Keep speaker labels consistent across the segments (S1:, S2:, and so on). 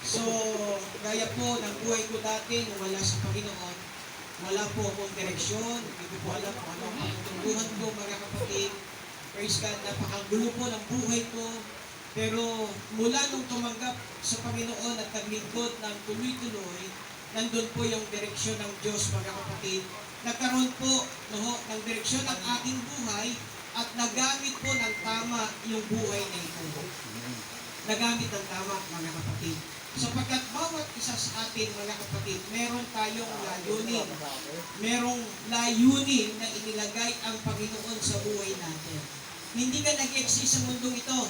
S1: So, gaya po ng buhay ko dati nung wala sa Panginoon, wala po akong direksyon, hindi ko po alam kung ano ang patutunguhan ko, mga kapatid. Praise God, napakagulo po ng buhay ko. Pero mula nung tumanggap sa Panginoon at naglingkod ng tuloy-tuloy, nandun po yung direksyon ng Diyos, mga kapatid. Nagkaroon po ng direksyon ng aking buhay at nagamit po ng tama yung buhay na ito. Nagamit ng tama, mga kapatid. Sapagkat bawat isa sa atin, mga kapatid, meron tayong layunin. Merong layunin na inilagay ang Panginoon sa buhay natin. Hindi ka nag-exist sa mundong ito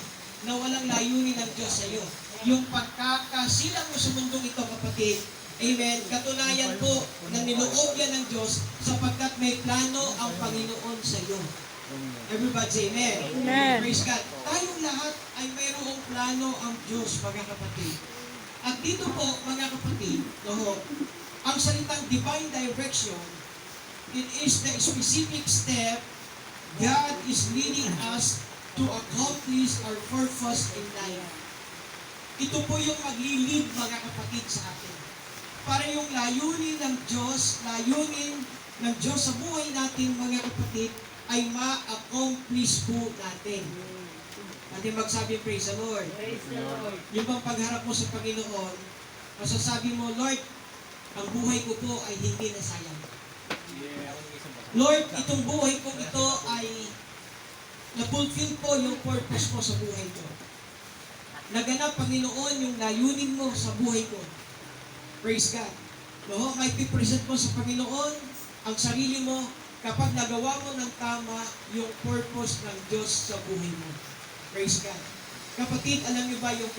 S1: na walang layunin ng Diyos sa iyo. Yung pagkakasilang mo sa mundong ito, kapatid, amen, katunayan po na niloob yan ng Diyos sapagkat may plano ang Panginoon sa iyo. Everybody say amen.
S2: Amen.
S1: Praise God. Tayong lahat ay mayroong plano ang Diyos, mga kapatid. At dito po, mga kapatid, ang salitang divine direction, it is the specific step God is leading us to accomplish our purpose in life. Ito po yung maglilid, mga kapatid, sa atin. Para yung layunin ng Diyos sa buhay natin, mga kapatid, ay ma-accomplish po natin. Natin magsabi, praise the Lord.
S2: Praise the Lord.
S1: Yung bang pagharap mo sa Panginoon, masasabi mo, Lord, ang buhay ko po ay hindi nasayang. Lord, itong buhay ko ito ay na-fulfill po yung purpose mo sa buhay ko. Naganap, Panginoon, yung layunin mo sa buhay ko. Praise God. May pipresent mo sa Panginoon ang sarili mo kapag nagawa mo ng tama yung purpose ng Diyos sa buhay mo. Praise God. Kapatid, alam niyo ba yung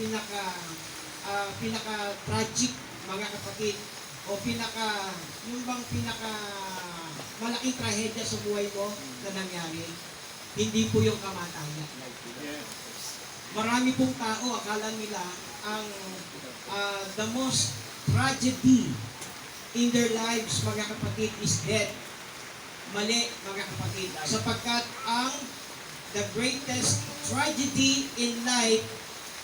S1: pinaka-tragic, mga kapatid, o yung bang malaking trahedya sa buhay mo na nangyari? Hindi po yung kamatayan. Marami pong tao, akala nila, ang the most tragedy in their lives, mga kapatid, is death. Mali, mga kapatid. Sapagkat the greatest tragedy in life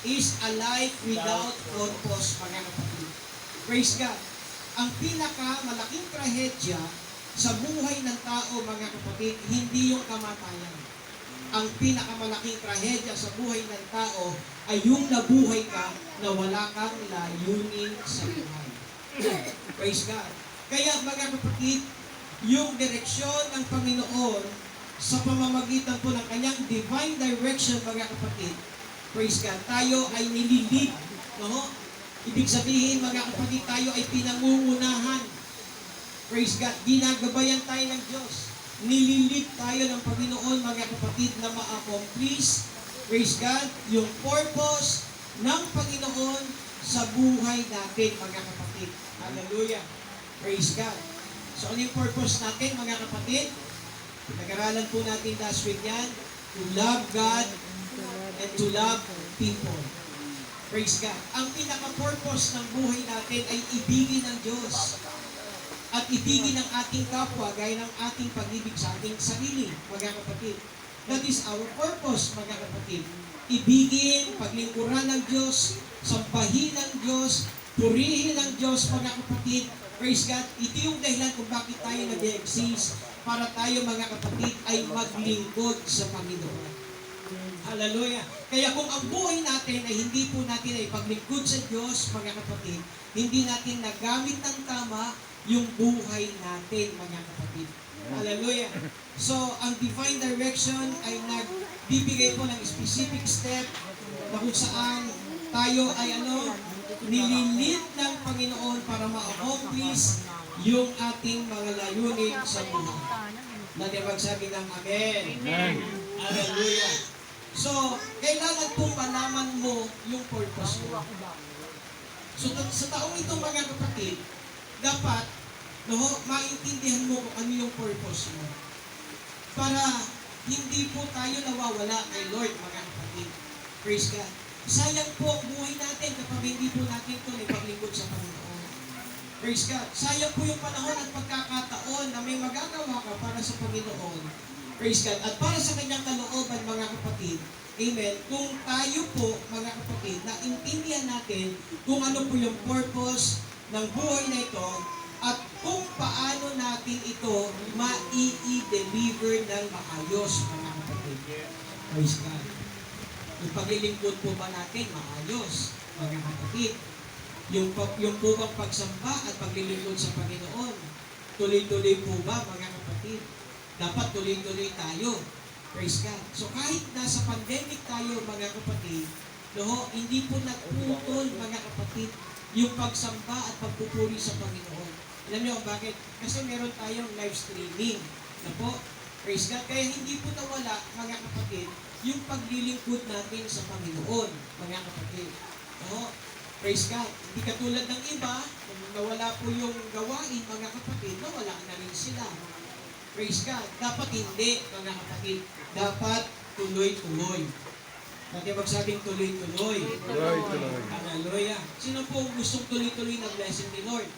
S1: is a life without purpose, mga kapatid. Praise God. Ang pinakamalaking trahedya sa buhay ng tao, mga kapatid, hindi yung kamatayan. Ang pinakamalaking trahedya sa buhay ng tao ay yung nabuhay ka na wala kang layunin sa buhay. Praise God. Kaya, mga kapatid, yung direksyon ng Panginoon sa pamamagitan po ng kanyang divine direction, mga kapatid, praise God, tayo ay nililid. Ibig sabihin, mga kapatid, tayo ay pinangungunahan. Praise God, ginagabayan tayo ng Diyos. Nililid tayo ng Panginoon, mga kapatid, na ma-accomplish, praise God, yung purpose ng Panginoon sa buhay natin, mga kapatid. Hallelujah. Praise God. So, ano yung purpose natin, mga kapatid? Nag-aralan po natin last week yan. To love God and to love people. Praise God. Ang pinaka-purpose ng buhay natin ay ibigin ng Diyos. At ibigin ng ating kapwa gaya ng ating pag-ibig sa ating sarili, mga kapatid. That is our purpose, mga kapatid. Ibigin, paglingkuran ng Diyos, sambahin ng Diyos, purihin ng Diyos, mga kapatid. Praise God. Ito yung dahilan kung bakit tayo nag-exist, para tayo, mga kapatid, ay maglingkod sa Panginoon. Hallelujah. Kaya kung ang buhay natin ay hindi po natin ay paglingkod sa Diyos, mga kapatid, hindi natin nagamit ng tama yung buhay natin, mga kapatid. Hallelujah. So, ang divine direction ay nagbibigay po ng specific step na kung saan tayo ay nililid ng Panginoon para ma-accomplish yung ating mga layunin sa buhay. Natin magsabi ng Amen.
S3: Amen.
S1: Hallelujah. So, kailangan pong malaman mo yung purpose mo. So, sa taong ito, mga kapatid, dapat maintindihan mo kung ano yung purpose mo. Para hindi po tayo nawawala kay Lord, mga kapatid. Praise God. Sayang po ang buhay natin kapag hindi po natin ito ipaglingkod sa Panginoon. Praise God. Sayang po yung panahon at pagkakataon na may magagawa ka para sa Panginoon. Praise God. At para sa kanyang kalooban, mga kapatid, Amen. Kung tayo po, mga kapatid, na intindihan natin kung ano po yung purpose ng buhay na ito at kung paano natin ito mai-deliver ng maayos, mga kapatid. Praise God. Yung paglilingkod po ba natin, maayos, mga kapatid. Yung po bang pagsamba at paglilingkod sa Panginoon, tuloy-tuloy po ba, mga kapatid? Dapat tuloy-tuloy tayo. Praise God. So kahit nasa pandemic tayo, mga kapatid, hindi po nagputol, mga kapatid, yung pagsamba at pagpupuri sa Panginoon. Alam niyo bakit? Kasi meron tayong live streaming. Na po, praise God. Kaya hindi po nawala, mga kapatid, yung paglilingkod natin sa Panginoon, mga kapatid. Praise God. Hindi katulad ng iba, nawala po yung gawain, mga kapatid, nawala na rin sila. Praise God. Dapat hindi, mga kapatid. Dapat tuloy-tuloy. Pati magsabing tuloy-tuloy.
S2: Tuloy-tuloy.
S1: Hallelujah. Sino po gustong tuloy-tuloy na blessing ni Lord?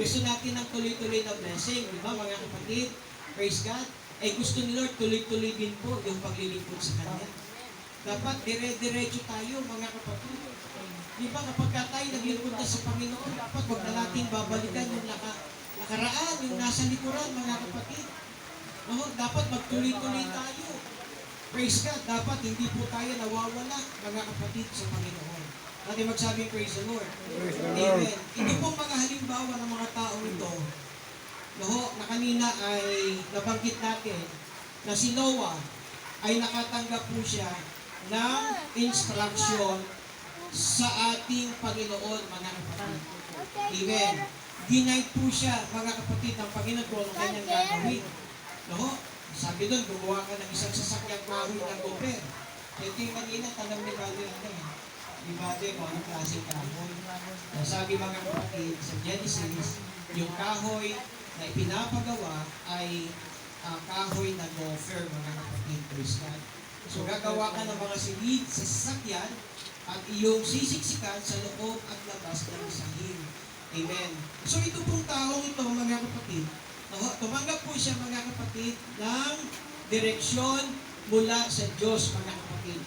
S1: Gusto natin ng tuloy-tuloy na blessing, di ba, mga kapatid? Praise God. Gusto ni Lord, tuloy-tuloy din po yung paglilingkod sa Kanya. Dapat dire-diretso tayo, mga kapatid. Di ba, kapag tayo naglingkod na sa Panginoon, dapat wag na natin babalikan yung nakaraan, yung nasa likuran, mga kapatid. Dapat magtuloy-tuloy tayo. Praise God. Dapat hindi po tayo nawawala, mga kapatid, sa Panginoon. Natin magsabing praise the Lord. Amen. Ito pong mga halimbawa ng mga taong ito, na kanina ay nabanggit natin na si Noah ay nakatanggap po siya ng instruction sa ating Panginoon, mga kapatid. Amen. Ginight po siya, mga kapatid, ng Panginoon kung ano kanyang gagawin. Sabi doon, gumawa ka ng isang sasakyang kahoy ng goper. Ito yung kanina, tanong ni Father ni Father kung anong klaseng kahoy. Sabi, mga kapatid, sa Genesis, yung kahoy na ipinapagawa ay kahoy na gopher, mga kapatid. Praise God. So, gagawa ka ng mga silid sa sasakyan at iyong sisiksikan sa loob at labas ng sahig. Amen. So, ito pong taong ito, mga kapatid, tumanggap po siya, mga kapatid, ng direksyon mula sa Diyos, mga kapatid.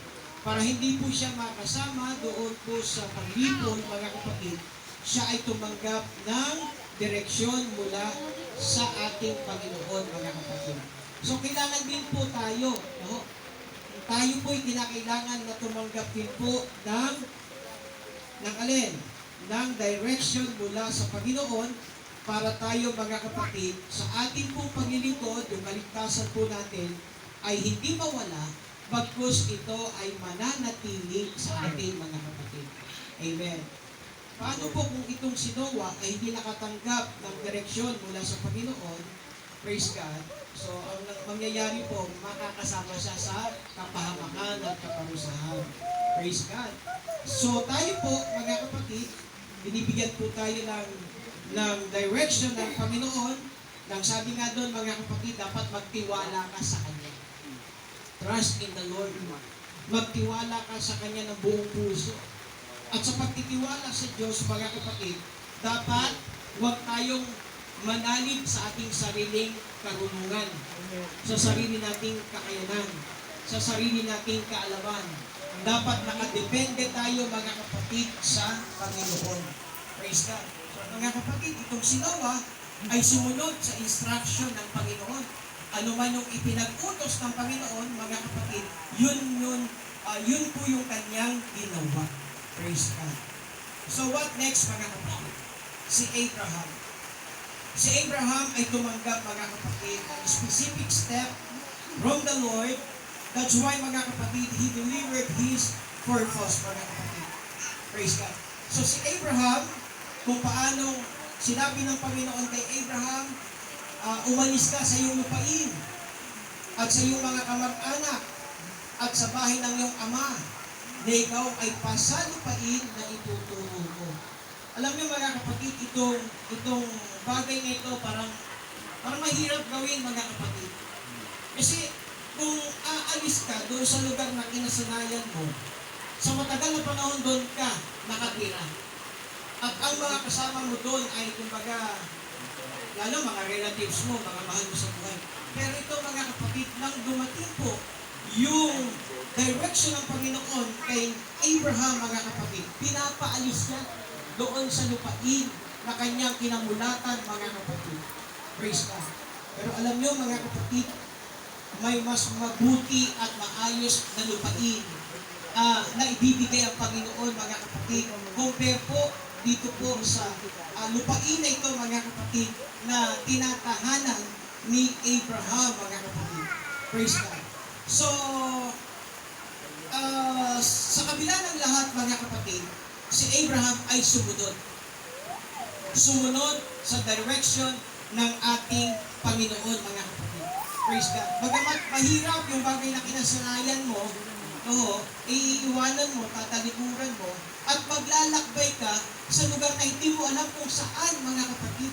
S1: Para hindi po siya makasama doon po sa paglipon, mga kapatid, siya ay tumanggap ng direksyon mula sa ating Panginoon, mga kapatid. So, kailangan din po tayo, tayo po ay kinakailangan na tumanggap din po ng alin? Ng direction mula sa Panginoon para tayo, mga kapatid, sa ating pong paglilingkod, yung kaligtasan po natin ay hindi mawala, bagkus ito ay mananatili sa ating mga kapatid. Amen. Paano po kung itong si Noah ay hindi nakatanggap ng direksyon mula sa Panginoon? Praise God. So, ang mangyayari po, makakasama siya sa kapahamakan at kaparusahan. Praise God. So, tayo po, mga kapatid, binibigyan po tayo ng direction ng Panginoon. Nang sabi nga doon, mga kapatid, dapat magtiwala ka sa Kanya. Trust in the Lord. Magtiwala ka sa Kanya ng buong puso. At sa pagtitiwala sa Diyos, mga kapatid, dapat huwag tayong manalig sa ating sariling karunungan, sa sarili nating kakayanan, sa sarili nating kaalaman. Dapat nakadepende tayo, mga kapatid, sa Panginoon. Praise God. So, mga kapatid, itong si Noah ay sumunod sa instruction ng Panginoon. Ano man yung ipinag-utos ng Panginoon, mga kapatid, yun po yung kanyang ginawa. Praise God. So what next, mga kapatid? Si Abraham. Si Abraham ay tumanggap, mga kapatid, ng specific step from the Lord. That's why, mga kapatid, he delivered his purpose, mga kapatid. Praise God. So si Abraham, kung paano sinabi ng Panginoon kay Abraham, umalis ka sa iyong lupain at sa iyong mga kamag-anak at sa bahay ng iyong ama na ikaw ay pasalupain na ituturo ko. Alam niyo, mga kapatid, itong bagay na ito parang mahirap gawin, mga kapatid. Kasi kung aalis ka doon sa lugar na kinasanayan mo, sa matagal na panahon doon ka nakatira. At ang mga kasama mo doon ay, kumbaga, lalo mga relatives mo, mga mahal mo sa buhay. Pero ito, mga kapatid, nang dumating po yung direction ng Panginoon kay Abraham, mga kapatid, pinapaalis niya doon sa lupain na kanyang kinamulatan, mga kapatid. Praise God. Pero alam niyo, mga kapatid, may mas mabuti at maayos na lupain na ibibigay ang Panginoon, mga kapatid. Compare po dito po sa lupain na ito, mga kapatid, na tinatahanan ni Abraham, mga kapatid. Praise God. So, sa kabila ng lahat, mga kapatid, si Abraham ay sumunod. Sumunod sa direction ng ating Panginoon, mga kapatid. Praise God. Bagamat mahirap yung bagay na kinasanayan mo, iiwanan mo, tatalikuran mo, at maglalakbay ka sa lugar na hindi mo alam kung saan, mga kapatid.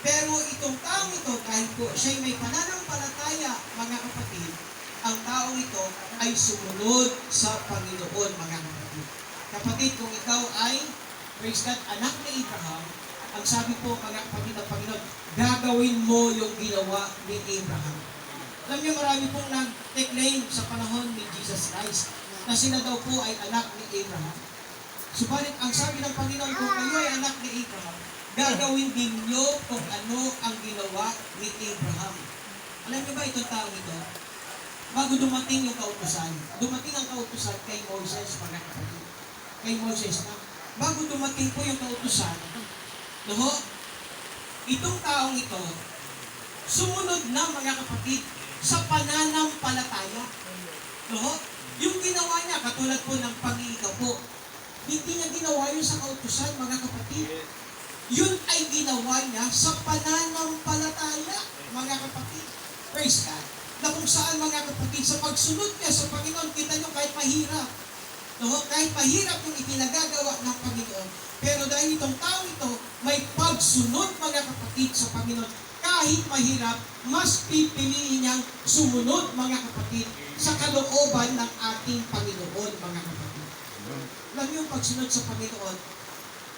S1: Pero itong taong ito, kahit po siya'y may pananampalataya, mga kapatid, ang taong ito ay sumunod sa Panginoon, mga kapatid. Kapatid, kung ikaw ay, praise God, anak ni Abraham, ang sabi po, mga kapatid ng Panginoon, gagawin mo yung ginawa ni Abraham. Alam niyo, marami pong nag-claim sa panahon ni Jesus Christ na sila daw po ay anak ni Abraham. Subalit, ang sabi ng Panginoon, kung kayo ay anak ni Abraham, gagawin din niyo kung ano ang ginawa ni Abraham. Alam niyo ba itong tao ito? Bago dumating yung kautusan, dumating ang kautusan kay Moses, mga kapatid. Kay Moses na, bago dumating po yung kautusan, itong taong ito, sumunod na, mga kapatid, sa pananampalataya. Yung ginawa niya, katulad po ng pag-iikaw po, hindi niya ginawa yun sa kautusan, mga kapatid. Yun ay ginawa niya sa pananampalataya, mga kapatid. Praise God. Na kung saan, mga kapatid, sa pagsunod niya sa Panginoon, kita niyo kahit mahirap. Kahit mahirap yung ipinagagawa ng Panginoon. Pero dahil itong tao ito, may pagsunod, mga kapatid, sa Panginoon. Kahit mahirap, mas pipiliin niyang sumunod, mga kapatid, sa kalooban ng ating Panginoon, mga kapatid. Alam niyo, pagsunod sa Panginoon,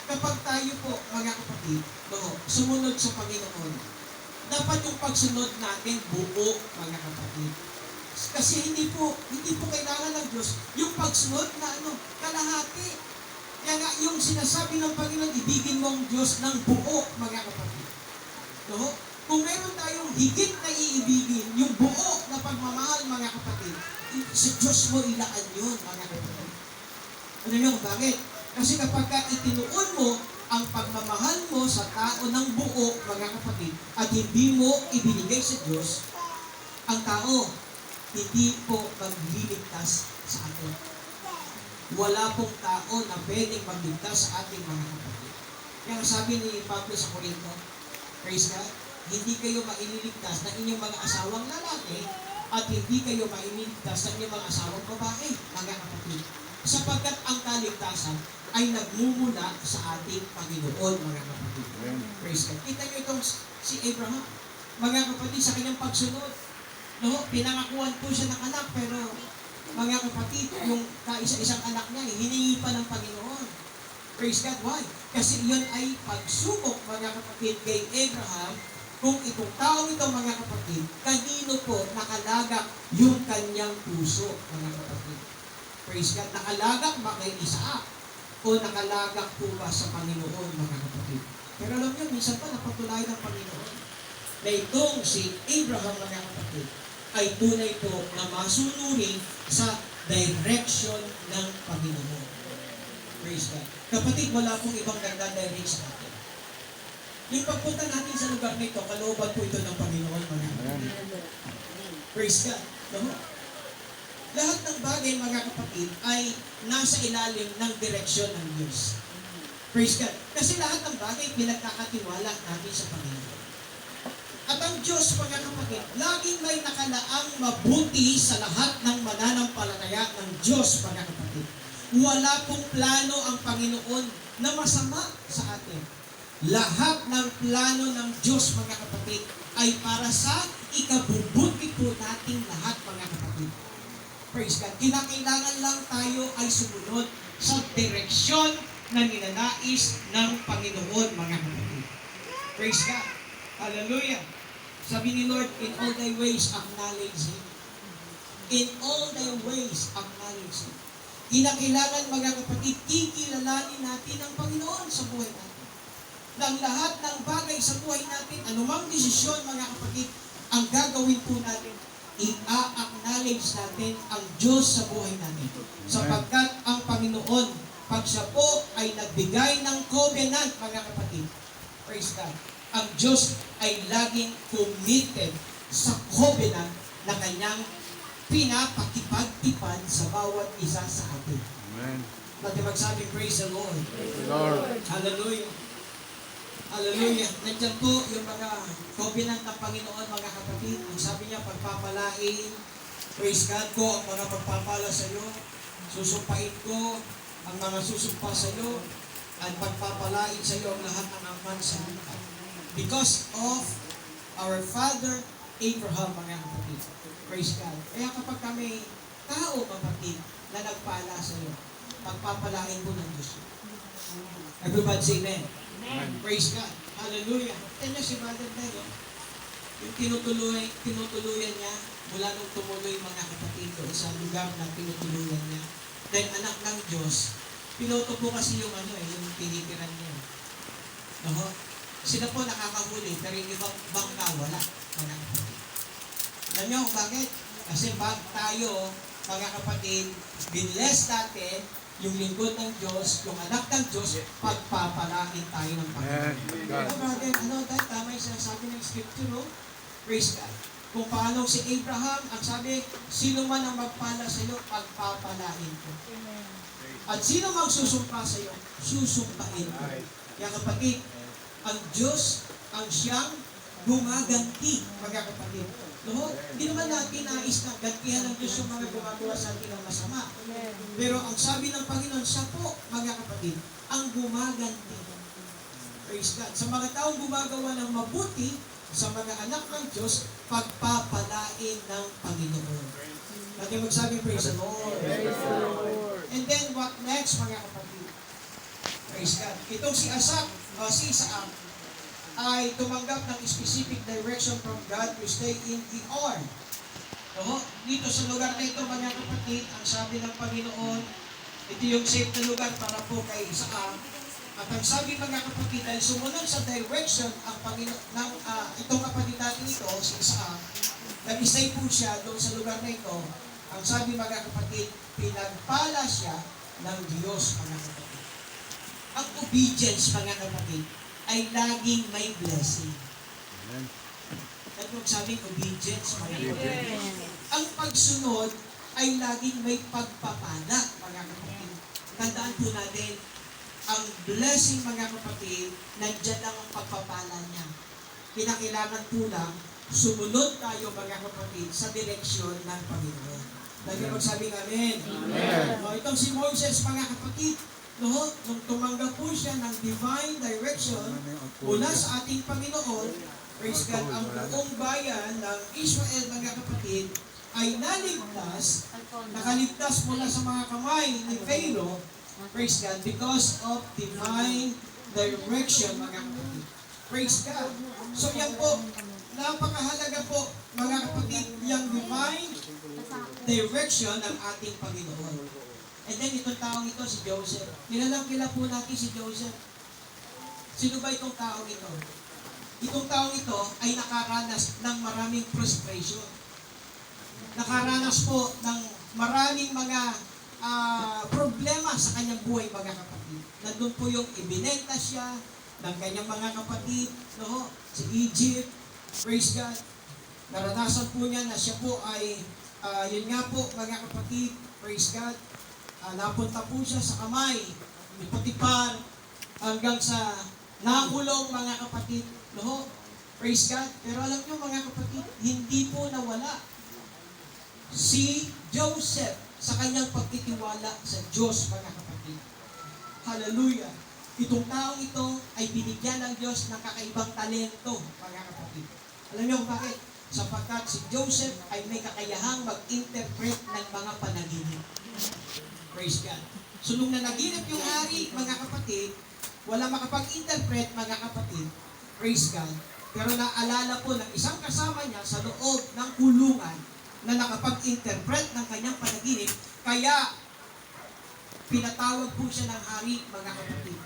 S1: kapag tayo po, mga kapatid, sumunod sa Panginoon, dapat yung pagsunod natin buo, mga kapatid. Kasi hindi po kailangan ng Diyos yung pagsunod na kalahati. Kaya nga, yung sinasabi ng Panginoon, ibigin mo ang Diyos ng buo, mga kapatid. Kung meron tayong higit na iibigin, yung buo na pagmamahal, mga kapatid, sa Diyos mo ilaan yun, mga kapatid. Ano nyo, bakit? Kasi kapag itinuon mo ang pagmamahal mo sa tao ng buo, mga kapatid, at hindi mo ibinigay sa Diyos, ang tao, hindi po magliligtas sa atin. Wala pong tao na pwedeng magligtas sa ating mga kapatid. Kaya sabi ni Pablo sa Corinto, praise God, hindi kayo maililigtas ng inyong mga asawang lalaki at hindi kayo maililigtas ng inyong mga asawang babae, mga kapatid. Sapagkat ang kaligtasan ay nagmumula sa ating Panginoon, mga kapatid. Praise God. Kita nyo itong si Abraham, mga kapatid, sa kanyang pagsunod. Pinangakuan po siya ng anak, pero mga kapatid, yung kaisa-isang anak niya, hiningi pa ng Panginoon. Praise God. Why? Kasi yun ay pagsubok, mga kapatid, kay Abraham, kung itong tao ito, mga kapatid, kanino po nakalagak yung kanyang puso, mga kapatid. Praise God. Nakalagak ba kay Isaac? O nakalagak po ba sa Panginoon, mga kapatid? Pero alam niyo, minsan pa napatunayan ng Panginoon na itong si Abraham, mga kapatid, ay tunay po na masunurin sa direction ng Panginoon. Praise God. Kapatid, wala pong ibang nagdadirect sa atin. Yung pagpunta natin sa lugar nito, kalooban po ito ng Panginoon, mga kapatid. Praise God. Lahat ng bagay, mga kapatid, ay nasa ilalim ng direksyon ng Diyos. Praise God. Kasi lahat ng bagay, pinagkakatiwala natin sa Panginoon. At ang Diyos, mga kapatid, laging may nakalaang mabuti sa lahat ng mananampalataya ng Diyos, mga kapatid. Wala pong plano ang Panginoon na masama sa atin. Lahat ng plano ng Diyos, mga kapatid, ay para sa ikabubuti po nating lahat, mga kapatid. Praise God. Kinakailangan lang tayo ay sumunod sa direksyon na ninanais ng Panginoon, mga kapatid. Praise God. Hallelujah. Sabi ni Lord, in all thy ways acknowledge Him. In all thy ways, acknowledge Him. Kinakailangan, mga kapatid, kikilalanin natin ang Panginoon sa buhay natin. Ng lahat ng bagay sa buhay natin, anumang desisyon, mga kapatid, ang gagawin po natin, i-acknowledge natin ang Diyos sa buhay natin. Sapagkat ang Panginoon, pag siya po ay nagbigay ng covenant, mga kapatid, praise God, ang Diyos ay laging committed sa covenant na kanyang pinapakipagtipad sa bawat isa sa atin.
S2: Amen.
S1: Natin magsabi, praise the Lord.
S2: Lord.
S1: Hallelujah. Hallelujah. Nandiyan po yung mga covenant ng Panginoon, mga kapatid. Ang sabi niya, pagpapalain, praise God ko, ang mga pagpapala sa iyo, susumpain ko, ang mga susumpa sa iyo, at pagpapalain sa iyo ang lahat ng angkan sa lupa. Because of our father Abraham, mga kapatid. Praise God. Kaya kapag kami tao, kapatid, na nagpala sa iyo, pagpapalain mo ng Diyos. Everybody say amen.
S2: Amen.
S1: Praise God. Hallelujah. Yan niya si Brother Nero. Yung tinutuluyan niya, mula nung tumuloy mga kapatid doon sa lugar na tinutuluyan niya. Dahil anak ng Diyos, piloto po kasi yung yung tinitiran niya. No? Sila po nakakahuli, pero yung ibang bangka wala, mga kapatid. Alam niyo kung bakit? Kasi bag tayo, mga kapatid, binless natin yung lingkod ng Diyos, yung anak ng Diyos, pagpapalain tayo ng Panginoon. Brother, dahil tama yung sinasabi ng Scripture, no? Praise God. Kung paano si Abraham, ang sabi, sino man ang magpala sa iyo, pagpapalain ko. At sino mang susumpa sa iyo, susumpain ko. Kaya kapatid, ang Diyos, ang siyang gumaganti, mga kapatid. No? Hindi naman natin nais na gantihan ng Diyos yung mga gumagawa sa atin ng masama. Pero ang sabi ng Panginoon, siya po, mga kapatid, ang gumaganti. Praise God. Sa mga taong gumagawa ng mabuti, sa mga anak ng Diyos, pagpapalain ng Panginoon. Natin magsabi, praise the Lord. And then, what next, mga kapatid? Praise God. Itong si Isaac, ay tumanggap ng specific direction from God to stay in ER. So, dito sa lugar na ito, mga kapatid, ang sabi ng Panginoon, ito yung safe na lugar para po kay Isaac. At ang sabi, mga kapatid, dahil sumunod sa direction ang Panginoon ng itong kapatid natin ito, si Isaac, nag-stay po siya doon sa lugar na ito. Ang sabi, mga kapatid, pinagpala siya ng Diyos, mga kapatid. Ang obedience, mga kapatid, ay laging may blessing.
S2: Amen.
S1: At magsabing obedience, mga kapatid. Ang pagsunod ay laging may pagpapala, mga kapatid. Tandaan po natin, ang blessing, mga kapatid, nandiyan lang ang pagpapala niya. Kinakailangan po lang, sumunod tayo, mga kapatid, sa direksyon ng Panginoon. Lagi magsabing amen. Amen. Itong si Moses, mga kapatid, nung tumanggap po siya ng divine direction mula sa ating Panginoon, praise God, ang buong bayan ng Israel, mga kapatid, ay nakaligtas mula sa mga kamay ni Pharaoh, praise God, because of divine direction, mga kapatid. Praise God. So yan po, napakahalaga po, mga kapatid, yung divine direction ng ating Panginoon. And then itong taong ito, si Joseph. Kilala po natin si Joseph. Sino ba itong taong ito? Itong taong ito ay nakaranas ng maraming frustration. Nakaranas po ng maraming mga problema sa kanyang buhay, mga kapatid. Nandun po yung ibinenta siya ng kanyang mga kapatid, no? Si Egypt, praise God. Naranasan po niya na siya po ay, yun nga po, mga kapatid, praise God. Napunta po siya sa kamay ni Potiphar hanggang sa nakulong, mga kapatid. No? Praise God. Pero alam niyo, mga kapatid, hindi po nawala si Joseph sa kanyang pagtitiwala sa Diyos, mga kapatid. Hallelujah. Itong taong ito ay binigyan ng Diyos ng kakaibang talento, mga kapatid. Alam niyo kung bakit? Sapagkat si Joseph ay may kakayahang mag-interpret ng mga panaginip. Praise God. So nung nanaginip yung hari, mga kapatid, wala makapag-interpret, mga kapatid. Praise God. Pero naalala po ng isang kasama niya sa loob ng kulungan na nakapag-interpret ng kanyang panaginip, kaya pinatawag po siya ng hari, mga kapatid.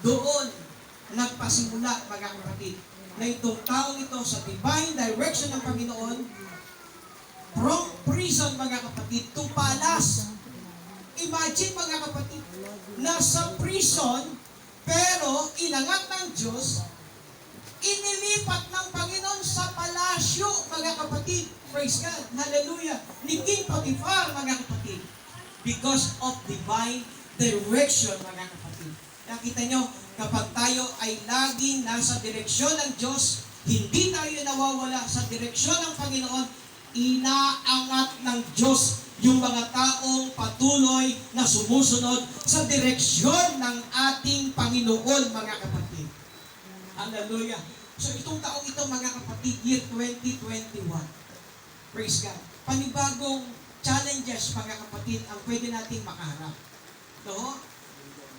S1: Doon, nagpasimula, mga kapatid, na itong taong ito sa divine direction ng Panginoon, from prison, mga kapatid, to palace. Imagine, mga kapatid, nasa prison, pero inangat ng Diyos, inilipat ng Panginoon sa palasyo, mga kapatid. Praise God. Hallelujah. Ni King Potiphar, mga kapatid. Because of divine direction, mga kapatid. Nakita nyo, kapag tayo ay laging nasa direksyon ng Diyos, hindi tayo nawawala sa direksyon ng Panginoon, inaangat ng Diyos yung mga taong patuloy na sumusunod sa direksyon ng ating Panginoon, mga kapatid. Hallelujah. So itong taong ito, mga kapatid, year 2021. Praise God. Panibagong challenges, mga kapatid, ang pwede nating makaharap. No?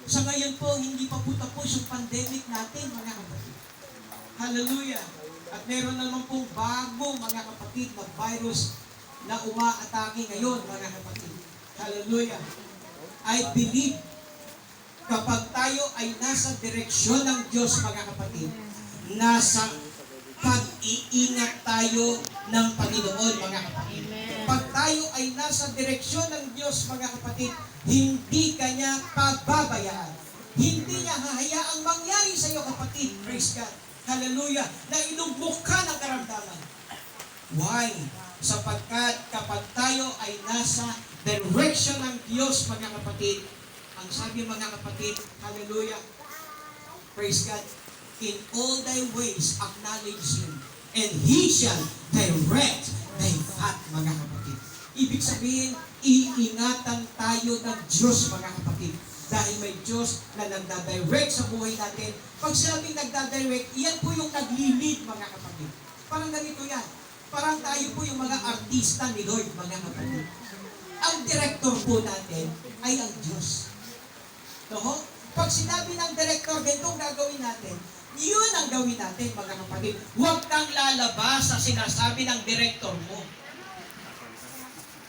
S1: Sa ngayon po, hindi pa po tapos yung pandemic natin, mga kapatid. Hallelujah. At meron naman pong bago, mga kapatid, na virus na umaatake ngayon, mga kapatid. Hallelujah. I believe kapag tayo ay nasa direksyon ng Diyos, mga kapatid, nasa pag-iingat tayo ng Panginoon, mga kapatid. Pag tayo ay nasa direksyon ng Diyos, mga kapatid, hindi kanya pababayaan. Hindi niya hahayaang mangyari sa iyo, kapatid. Praise God. Hallelujah. Na ilugmok ka ng karamdaman. Why? Sapagkat kapag tayo ay nasa direction ng Diyos, mga kapatid, ang sabi, mga kapatid, hallelujah, praise God, in all thy ways acknowledge Him, and He shall direct thy path, mga kapatid. Ibig sabihin, iingatan tayo ng Diyos, mga kapatid. Dahil may Diyos na nagdadirect sa buhay natin. Pag sinabing nagdadirect, iyan po yung naglilid, mga kapatid. Parang ganito yan. Parang tayo po yung mga artista ni Lord, mga kapatid. Ang director po natin ay ang Diyos. No? Pag sinabi ng director, ganitong gagawin natin, yun ang gawin natin, mga kapatid. Huwag kang lalabas sa sinasabi ng director mo.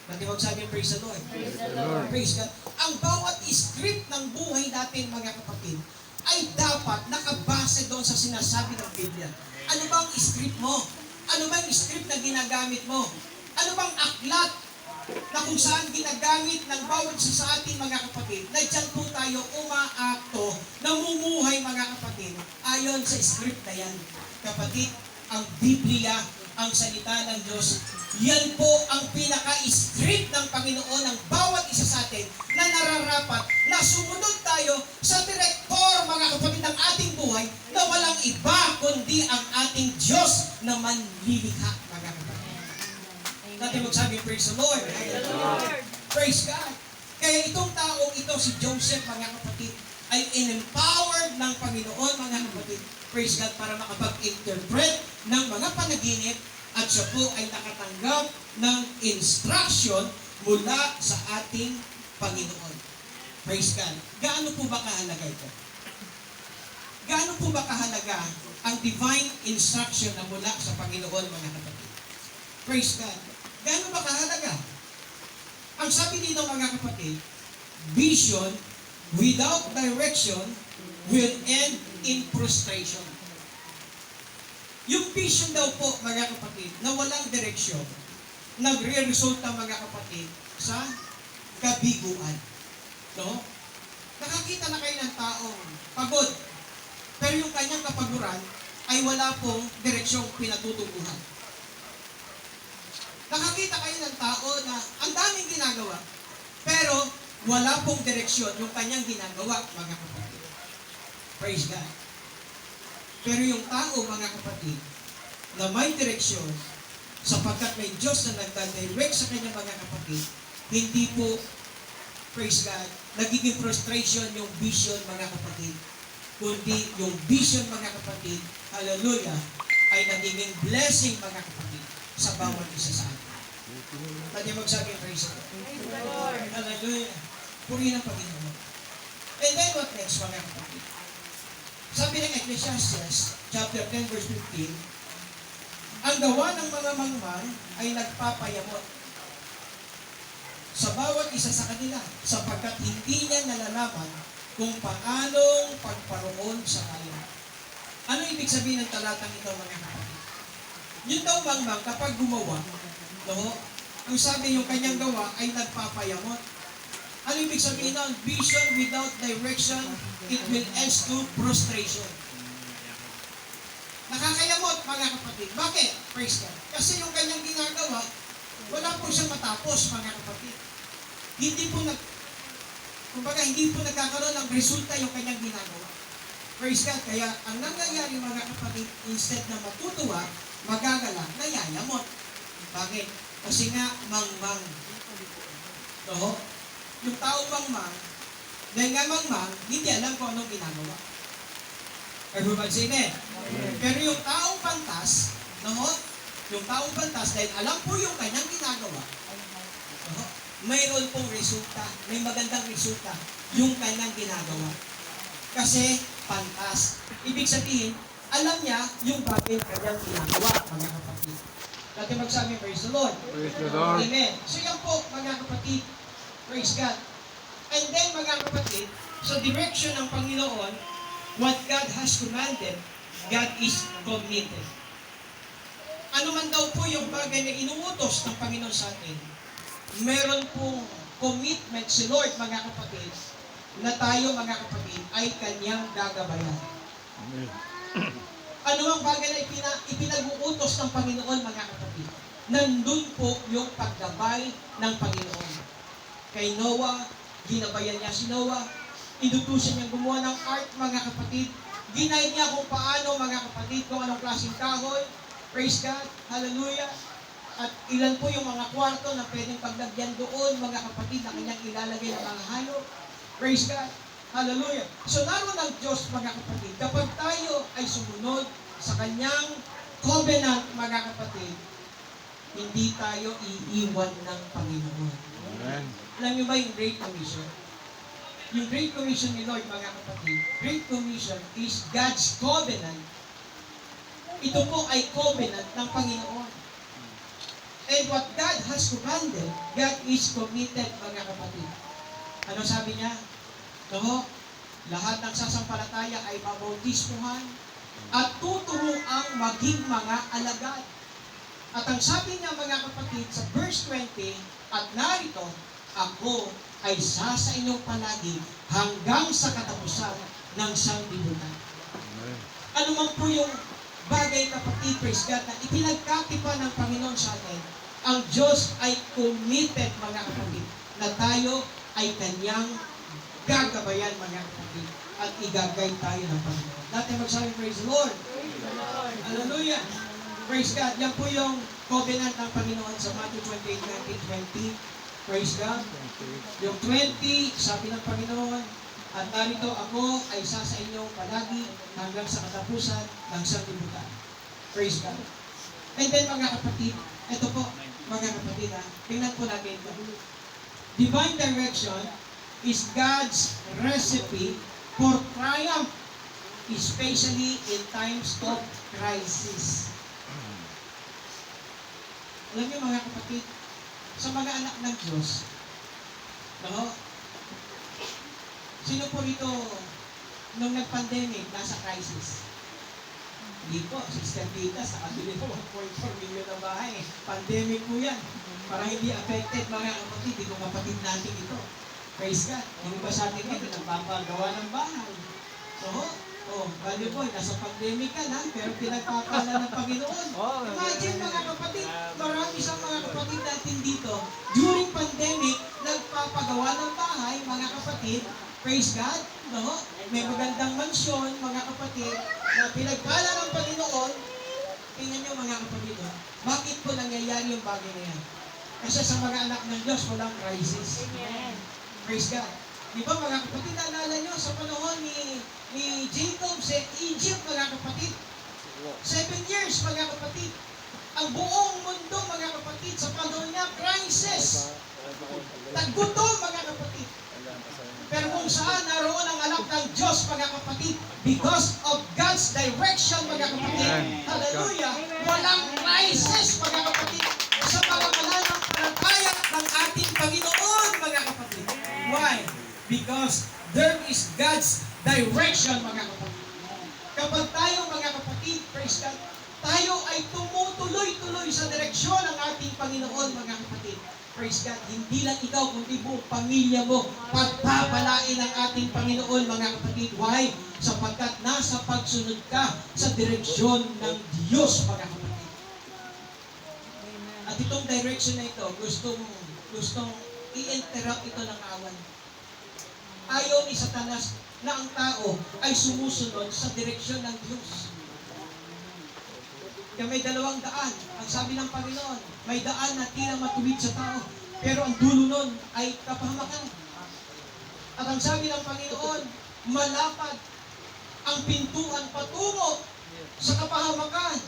S1: Pati huwag sabi, praise the Lord.
S2: Praise the Lord.
S1: Praise God. Ang bawat script ng buhay natin, mga kapatid, ay dapat nakabase doon sa sinasabi ng Biblia. Ano bang script mo? Ano bang script na ginagamit mo? Ano bang aklat na kung saan ginagamit ng bawat isa sa ating mga kapatid, na dyan po tayo umaakto, namumuhay, mga kapatid, ayon sa script na yan. Kapatid, ang Biblia, ang salita ng Diyos, yan po ang pinaka-script ng Panginoon ng bawat isa sa atin na nararapat na sumunod tayo sa direktor, mga kapatid, ng ating buhay na walang iba kundi ang ating Diyos na manlilikha, mga kapatid. Natin magsabi, praise the Lord.
S2: Praise the Lord.
S1: Praise God. Kaya itong taong ito, si Joseph, mga kapatid, ay in-empowered ng Panginoon, mga kapatid, praise God, para makapag-interpret ng mga panaginip at siya po ay nakatanggap ng instruction mula sa ating Panginoon. Praise God. Gaano po ba kahalaga ito? Gaano po ba kahalaga ang divine instruction na mula sa Panginoon, mga kapatid? Praise God. Gaano ba kahalaga? Ang sabi dito, mga kapatid, vision without direction will end in frustration. Yung vision daw po, mga kapatid, na walang direksyon, nagre-resulta, mga kapatid, sa kabiguan. No? Nakakita na kayo ng taong pagod, pero yung kanyang kapaguran ay wala pong direksyong pinatutubuhan. Nakakita kayo ng tao na ang daming ginagawa, pero wala pong direksyon yung kanyang ginagawa, mga kapatid. Praise God. Pero yung tao, mga kapatid, na may direksyon, sapagkat may Diyos na nagda-direct sa kanyang mga kapatid, hindi po, praise God, nagiging frustration yung vision, mga kapatid, kundi yung vision, mga kapatid, hallelujah, ay nagiging blessing, mga kapatid, sa bawat isa sa atin. Pwede magsabi, praise God.
S2: Praise the Lord.
S1: Hallelujah. Purihin ang Panginoon. And then what next, mga kapatid? Sabi ng Ecclesiastes, chapter 10, verse 15, Ang gawa ng mga mangmang ay nagpapayamot sa bawat isa sa kanila sapagkat hindi niya nalalaman kung paanong pagparoon sa kanya. Ano ibig sabihin ng talatang ito, mga kapatid? Yun daw mangmang kapag gumawa, no? Ang sabi yung kanyang gawa ay nagpapayamot. Ano ibig sabihin nun? Vision without direction, it will end to prostration. Nakakayamot, mga kapatid. Bakit? Praise God. Kasi yung kanyang ginagawa, wala po siyang matapos, mga kapatid. Hindi po nagkakaroon ng resulta yung kanyang ginagawa. Praise God. Kaya ang nangyayari, mga kapatid, instead na matutuwa, magagala, nayayamot. Bakit? Kasi nga, mangmang. No? Yung taong mangmang, dahil nga mangmang, hindi alam kung anong ginagawa. Everybody say amen. Pero yung taong pantas, no? Yung taong pantas, dahil alam po yung kanyang ginagawa, no? Mayroon pong resulta, may magandang resulta, yung kanyang ginagawa. Kasi, pantas. Ibig sabihin, alam niya yung bagay kanyang ginagawa, mga kapatid. Dati magsabi, praise the Lord.
S2: Praise the Lord.
S1: Amen. So yan po, mga kapatid, praise God. And then, mga kapatid, sa direction ng Panginoon, what God has commanded, God is committed. Ano man daw po yung bagay na inuutos ng Panginoon sa atin, meron pong commitment si Lord, mga kapatid, na tayo, mga kapatid, ay kanyang gagabayan.
S2: Amen.
S1: Ano ang bagay na ipinag-uutos ng Panginoon, mga kapatid? Nandun po yung paggabay ng Panginoon. Kay Noah, ginabayan niya si Noah, inutusan niya gumawa ng ark, mga kapatid. Ginaid niya kung paano, mga kapatid, kung anong klaseng kahoy. Praise God. Hallelujah. At ilan po yung mga kwarto na pwedeng paglagyan doon, mga kapatid, na kanyang ilalagay ng mga hayop. Praise God. Hallelujah. So naroon ang Diyos, mga kapatid, kapag tayo ay sumunod sa kanyang covenant, mga kapatid, hindi tayo iiwan ng Panginoon.
S2: Amen.
S1: Alam niyo ba yung Great Commission? Yung Great Commission ni Lord, mga kapatid, Great Commission is God's covenant. Ito po ay covenant ng Panginoon. And what God has commanded, God is committed, mga kapatid. Ano sabi niya? No? Lahat ng sasampalataya ay mabautismuhan at tuturuang maging mga alagad. At ang sabi niya, mga kapatid, sa verse 20, at narito, ako ay sa inyong palagi hanggang sa katapusan ng sanglibutan.
S2: Amen.
S1: Ano man po yung bagay, kapatid, praise God, na ipinagkatipan ng Panginoon sa atin, ang Diyos ay committed, mga kapatid, na tayo ay kanyang gagabayan, mga kapatid, at igagay tayo ng Panginoon. Dati magsabi, praise the Lord. Hallelujah. Praise God. Yan po yung covenant ng Panginoon sa Matthew 28:19-20. Praise God. Yung 20, sabi ng Panginoon, at narito ako ay sa inyong palagi hanggang sa katapusan ng sanglibutan. Praise God. And then, mga kapatid, ito po, mga kapatid, tingnan po natin ito. Divine direction is God's recipe for triumph, especially in times of crisis. Alam niyo, mga kapatid, sa mga anak ng Diyos, no? Sino po rito nung nag-pandemic, nasa crisis? Hindi po, Sister Tita, sa kabili po, 1.4 million na bahay. Pandemic po yan. Para hindi affected, mga kapatid, itong kapatid natin ito. Praise God. Yung iba sa atin ngayon, nagpapagawa ng bahay. So, bali po, nasa pandemic ka na, pero pinagpapala ng Panginoon. Imagine, mga kapatid, marami sa mga kapatid natin dito, during pandemic, nagpapagawa ng bahay, mga kapatid, praise God, no? May magandang mansyon, mga kapatid, na pinagpala ng Panginoon. Tingnan nyo, mga kapatid, bakit po nangyayari yung bagay na yan? Kasi sa mga anak ng Diyos, walang crisis.
S2: Amen.
S1: Praise God. Di ba, mga kapatid, naalala nyo sa panahon ni Jacob sa Egypt, mga kapatid? 7 years, mga kapatid. Ang buong mundo, mga kapatid, sa panahon niya, crisis. Taggutom, mga kapatid. Pero kung saan naroon ang anak ng Diyos, mga kapatid, because of God's direction, mga kapatid, hallelujah, walang because there is God's direction, mga kapatid. Kapag tayo, mga kapatid, praise God, tayo ay tumutuloy-tuloy sa direksyon ng ating Panginoon, mga kapatid. Praise God, hindi lang ikaw, kundi buong pamilya mo, pagpapalain ng ating Panginoon, mga kapatid. Why? Sapagkat nasa pagsunod ka sa direksyon ng Diyos, mga kapatid. At itong direction na ito, gustong i-interrupt ito ng awan. Ayaw ni Satanas na ang tao ay sumusunod sa direksyon ng Diyos. Kaya may dalawang daan. Ang sabi ng Panginoon, may daan na tila matuwid sa tao, pero ang dulo nun ay kapahamakan. At ang sabi ng Panginoon, malapad ang pintuan patungo sa kapahamakan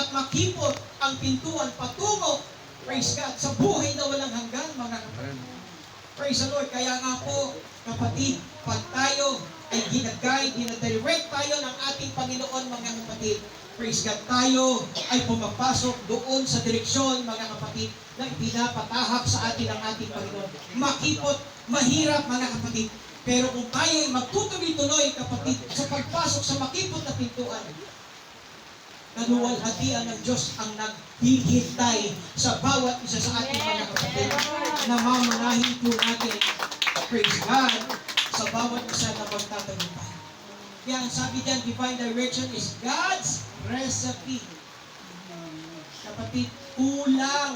S1: at makipot ang pintuan patungo, praise God, sa buhay na walang hanggan, mga kapatid. Praise the Lord. Kaya nga po, kapatid, pag tayo ay ginagay, ginadirect tayo ng ating Panginoon, mga kapatid, praise God, tayo ay pumapasok doon sa direksyon, mga kapatid, na ipinapatahak sa atin ng ating Panginoon. Makipot, mahirap, mga kapatid. Pero kung tayo ay magtutuloy-tuloy, kapatid, sa pagpasok sa makipot na pintuan, kaluwalhatian ng Diyos ang naghihintay sa bawat isa sa ating mga kapatid na mamanahin po natin, praise God, sa bawat isa na magtatagumpay. Kaya ang sabi diyan, divine direction is God's recipe. Kapatid, kulang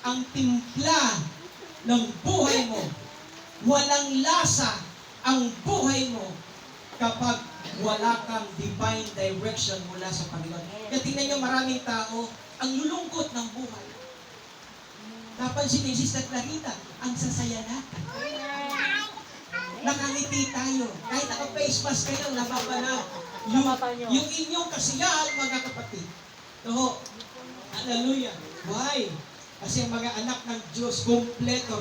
S1: ang timpla ng buhay mo. Walang lasa ang buhay mo kapag wala kang divine direction mula sa Panginoon. Kaya tingnan nyo, maraming tao ang lulungkot ng buhay. Napansin ni Sister Clarita, ang sasaya natin. Nakangiti tayo. Kahit naka-face mask kayo, nababanaw yung inyong kasiyahan, mga kapatid. No, hallelujah. Why? Kasi ang mga anak ng Diyos, kompleto